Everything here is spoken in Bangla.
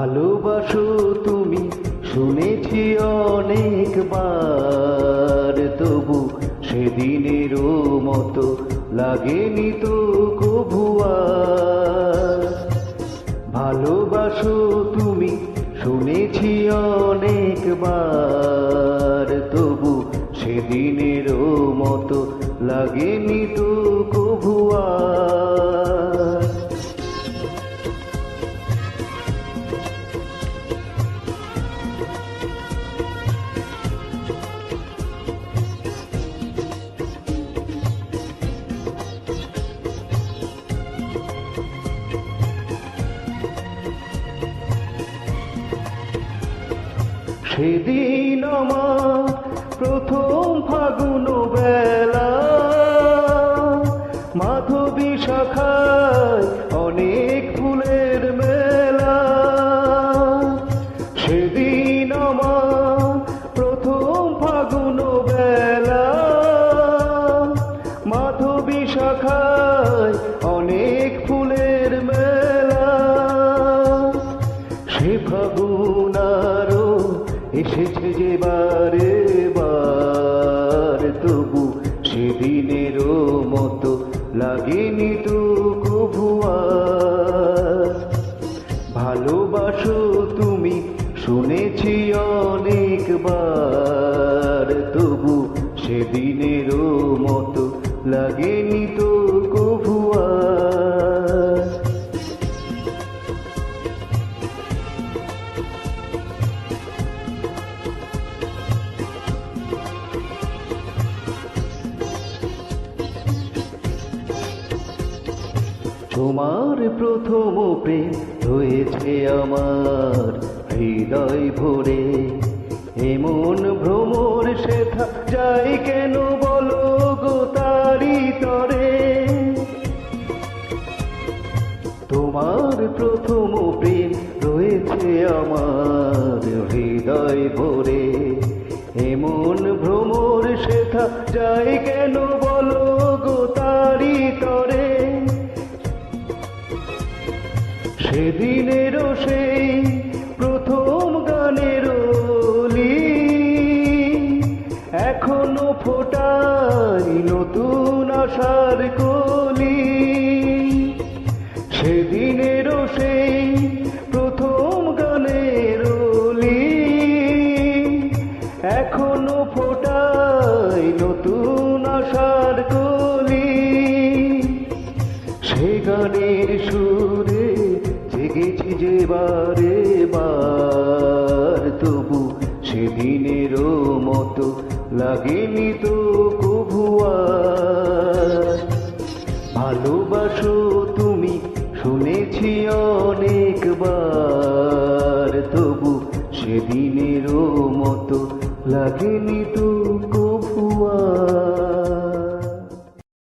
ভালোবাসো তুমি শুনেছি অনেকবার, তবু সেদিনেরও মতো লাগেনি তো কভু আর। ভালোবাসো তুমি শুনেছি অনেকবার, তবু সেদিনেরও মতো লাগেনি তো কভু আর। সেদিন আমার প্রথম ফাগুন বেলা, মাধবী শাখায় অনেক ফুলের মেলা। সেদিন আমার প্রথম ফাগুন বেলা, মাধবী শাখায় অনেক ফুলের মেলা। সে ফাগুন আরো এসেছে যে বারে বার, তবু সেদিনেরও মতো লাগেনি তো কভু আর। ভালোবাসো তুমি শুনেছি অনেকবার, তবু সেদিনেরও মতো লাগেনি তো কভু আর। তোমার প্রথম প্রেম হয়েছে আমার হৃদয় ভরে, এমন ভ্রমর শেখা যায় কেন বলো গো তারি তরে। তোমার প্রথম প্রেম রয়েছে আমার হৃদয় ভরে, এমন ভ্রমর শেখা যায় কেন বলো গো তারি তরে। সেদিনেরও সেই প্রথম গানের লি এখনো ফোটাই নতুন আশার কলি। সেদিনেরও সেই প্রথম গানের লি এখনো ফোটাই নতুন আশার কলি। সে গানের সুরে জেগেছি যে বারে বার, তবু সেদিনেরও মতো লাগেনি তো কভু আর। ভালোবাসো তুমি শুনেছি অনেকবার, তবু সেদিনেরও মতো লাগেনি তো কভু আর।